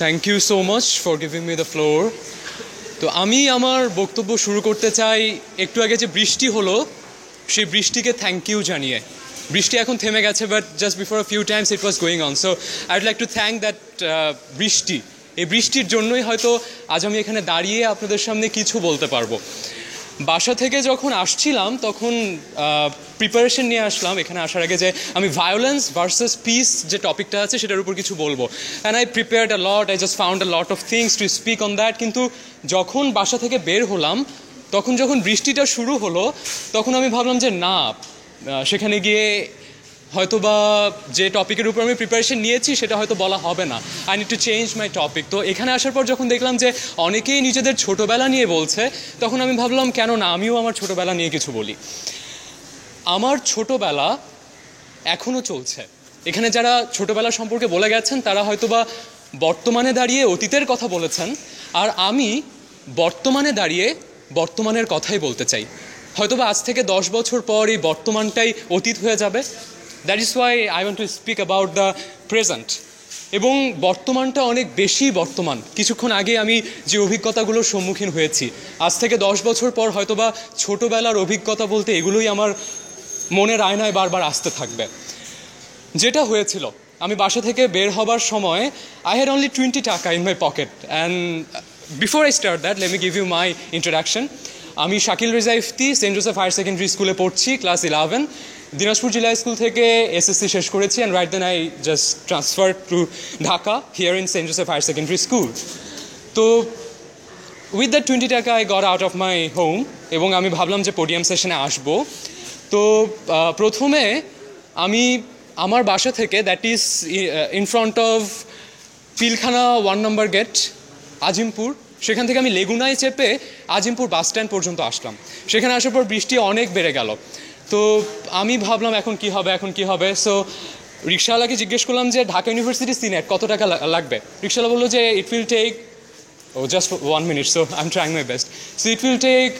Thank you so much for giving me the floor. তো আমি আমার বক্তব্য শুরু করতে চাই একটু আগে যে বৃষ্টি হলো সেই বৃষ্টিকে থ্যাংক ইউ জানিয়ে। বৃষ্টি এখন থেমে গেছে, but just before a few times it was going on. So I would like to thank that বৃষ্টি। এই বৃষ্টির জন্যই হয়তো আজ আমি এখানে দাঁড়িয়ে আপনাদের সামনে কিছু বলতে পারবো। বাসা থেকে যখন আসছিলাম তখন প্রিপারেশন নিয়ে আসলাম এখানে আসার আগে যে আমি ভায়োলেন্স ভার্সেস পিস যে টপিকটা আছে সেটার উপর কিছু বলবো। And I prepared a lot, I just found a lot of things to speak on that. কিন্তু যখন বাসা থেকে বের হলাম তখন যখন বৃষ্টিটা শুরু হলো তখন আমি ভাবলাম যে না, সেখানে গিয়ে হয়তো বা যে টপিকের উপর আমি প্রিপারেশন নিয়েছি সেটা হয়তো বলা হবে না। I need to change my topic. তো এখানে আসার পর যখন দেখলাম যে অনেকেই নিজেদের ছোটোবেলা নিয়ে বলছে তখন আমি ভাবলাম কেন না আমিও আমার ছোটোবেলা নিয়ে কিছু বলি। আমার ছোটোবেলা এখনও চলছে। এখানে যারা ছোটোবেলা সম্পর্কে বলে গেছেন তারা হয়তো বা বর্তমানে দাঁড়িয়ে অতীতের কথা বলেছেন, আর আমি বর্তমানে দাঁড়িয়ে বর্তমানের কথাই বলতে চাই। হয়তো বা আজ থেকে 10 বছর পর এই বর্তমানটাই অতীত হয়ে যাবে। That is Y I want to speak about the present. এবং বর্তমানটা অনেক বেশি বর্তমান। কিছুক্ষণ আগে আমি যে অভিজ্ঞতাগুলোর সম্মুখীন হয়েছি, আজ থেকে 10 বছর পর হয়তো বা ছোটোবেলার অভিজ্ঞতা বলতে এগুলোই আমার মনের আয়নায় বারবার আসতে থাকবে। যেটা হয়েছিল, আমি বাসা থেকে বের হবার সময় I had only 20 taka in my pocket. And before I start that let me give you my introduction. আমি Shakil Reza Ifti Saint Joseph higher secondary স্কুলে পড়ছি, ক্লাস 11। দিনাজপুর জেলা স্কুল থেকে এসএসসি শেষ করেছি, and right then I just transfer to Dhaka here in Saint Joseph higher secondary school. তো with that 20 taka I got out of my home এবং আমি ভাবলাম যে পোডিয়াম সেশনে আসবো। তো প্রথমে আমি আমার বাসা থেকে, that is in front of Pilkhana 1 number gate Azimpur, সেখান থেকে আমি লেগুনায় চেপে আজিমপুর বাস স্ট্যান্ড পর্যন্ত আসলাম। সেখানে আসার পর বৃষ্টি অনেক বেড়ে গেল। তো আমি ভাবলাম এখন কি হবে। সো রিক্সাওয়ালাকে জিজ্ঞেস করলাম যে ঢাকা ইউনিভার্সিটি সিনেট কত টাকা লাগবে। রিক্সাওয়ালা বললো যে it will take just 1 minute, so I'm trying my best. So it will take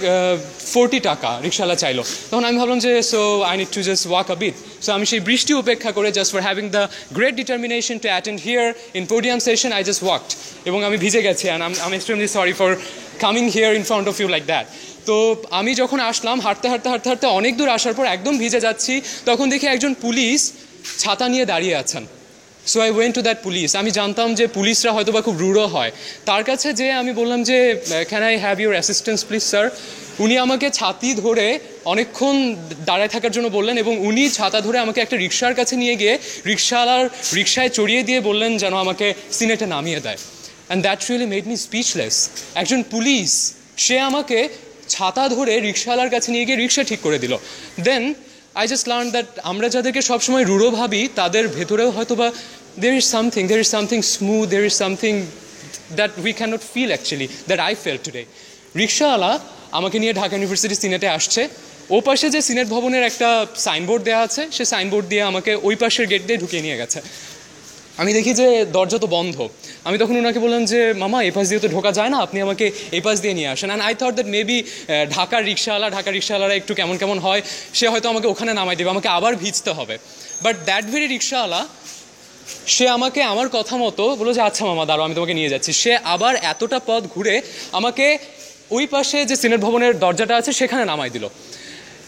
40 টাকা রিক্সাওয়ালা চাইলো। তখন আমি ভাবলাম যে so I need to just walk a bit. So আমি সেই বৃষ্টি উপেক্ষা করে just for having the great determination to attend here in podium session, I just walked. এবং আমি ভিজে গেছি, and I'm extremely sorry for coming here in front of you like that. তো আমি যখন আসলাম হাঁটতে অনেক দূর আসার পর একদম ভিজে যাচ্ছি, তখন দেখি একজন পুলিশ ছাতা নিয়ে দাঁড়িয়ে আছেন। So I went to that police. আমি জানতাম যে পুলিশরা হয়তো বা খুব রূঢ় হয়। তার কাছে যে আমি বললাম যে can I have your assistance please sir. উনি আমাকে ছাতি ধরে অনেকক্ষণ দাঁড়ায় থাকার জন্য বললেন, এবং উনি ছাতা ধরে আমাকে একটা রিক্সার কাছে নিয়ে গিয়ে রিক্সায় চড়িয়ে দিয়ে বললেন যেন আমাকে সিনেটে নামিয়ে দেয়। And that really made me speechless. একজন পুলিশ, সে আমাকে ছাতা ধরে রিক্সাওয়ালার কাছে নিয়ে গিয়ে রিক্সা ঠিক করে দিল। দেন I just learned that আমরা যাদেরকে সবসময় রূঢ় ভাবি তাদের ভেতরেও হয়তো বা there is something smooth, there is something that we cannot feel actually, that I felt today. রিক্সাওয়ালা আমাকে নিয়ে ঢাকা ইউনিভার্সিটি সিনেটে আসছে। ও পাশে যে সিনেট ভবনের একটা সাইনবোর্ড দেওয়া আছে, সে সাইনবোর্ড দিয়ে আমাকে ওই পাশের গেট দিয়ে ঢুকিয়ে নিয়ে গেছে। আমি দেখি যে দরজা তো বন্ধ। আমি তখন ওনাকে বললাম যে মামা এই পাশ দিয়ে তো ঢোকা যায় না, আপনি আমাকে এই পাশ দিয়ে নিয়ে আসেন। And I thought that maybe ঢাকার রিক্সাওয়ালারা একটু কেমন হয়, সে হয়তো আমাকে ওখানে নামাই দেবে, আমাকে আবার ভিজতে হবে। বাট দ্যাট ভেরি রিক্সাওয়ালা, সে আমাকে আমার কথা মতো বললো যে আচ্ছা মামা দাঁড়াও, আমি তোমাকে নিয়ে যাচ্ছি। সে আবার এতটা পথ ঘুরে আমাকে ওই পাশে যে সিনেট ভবনের দরজাটা আছে সেখানে নামাই দিল।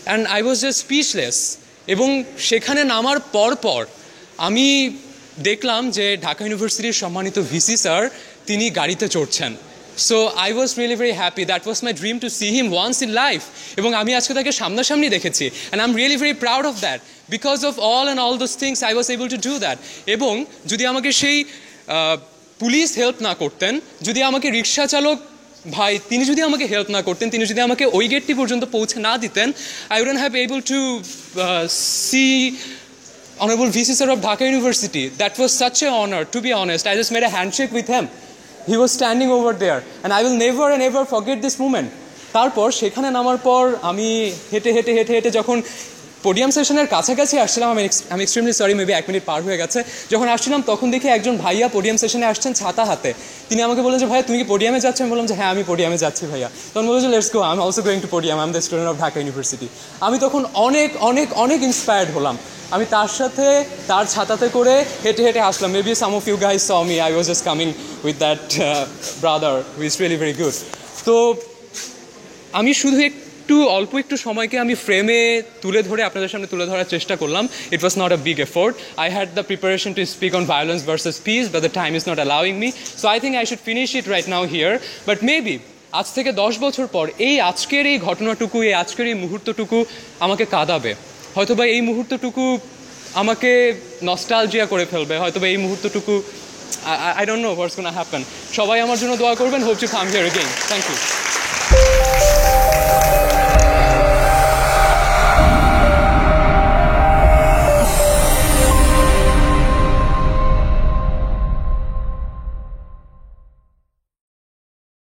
And I was just speechless. এবং সেখানে নামার পর আমি দেখলাম যে ঢাকা ইউনিভার্সিটির সম্মানিত ভিসি স্যার তিনি গাড়িতে চড়ছেন। So I was really very happy. That was my dream to see him once in life. এবং আমি আজকে তাকে সামনাসামনি দেখেছি, and I am really very proud of that. Because of all those things I was able to do that. এবং যদি আমাকে সেই পুলিশ হেল্প না করতেন, যদি আমাকে রিক্সা চালক ভাই তিনি যদি আমাকে হেল্প না করতেন, তিনি যদি আমাকে ওই গেটটি পর্যন্ত পৌঁছে না দিতেন, I wouldn't have able to see Honorable VC Sir of Dhaka University. That was such an honor, to be honest. I just made a handshake with him. He was standing over there, and I will never and ever forget this moment. তারপর সেখানে নামার পর আমি হেঁটে যখন podium সেশনের কাছাকাছি আসছিলাম, আমি এক্সট্রিমলি সরি, মেবি 1 মিনিট পার হয়ে গেছে। যখন আসছিলাম তখন দেখি একজন ভাইয়া পোডিয়াম সেশনে আসছেন ছাতা হাতে। তিনি আমাকে বললেন যে ভাইয়া তুমি কি পোডিয়ামে যাচ্ছ? আমি বললাম যে হ্যাঁ আমি পোডিয়ামে যাচ্ছি ভাইয়া। তখন বললো যে let's go, I am also going to podium, I am the student of Dhaka university. আমি তখন অনেক অনেক অনেক ইন্সপায়ার্ড হলাম। আমি তার সাথে তার ছাতাতে করে হেঁটে হেঁটে আসলাম। Maybe some of you guys saw me, I was just coming with that brother who is really very good. তো আমি শুধু অল্প একটু সময়কে আমি ফ্রেমে তুলে ধরে আপনাদের সামনে তুলে ধরার চেষ্টা করলাম। It was not a big effort. I had the preparation to speak on violence versus peace, but the time is not allowing me, so I think I should finish it right now here. But maybe আজ থেকে 10 বছর পর আজকের এই ঘটনাটুকু, আজকের এই মুহূর্তটুকু আমাকে কাঁদাবে। হয়তোবা এই মুহূর্তটুকু আমাকে নস্টালজিয়া করে ফেলবে, হয়তোবা এই মুহূর্তটুকু I don't know what's gonna happen. সবাই আমার জন্য দোয়া করবেন। Hope to come here again. Thank you.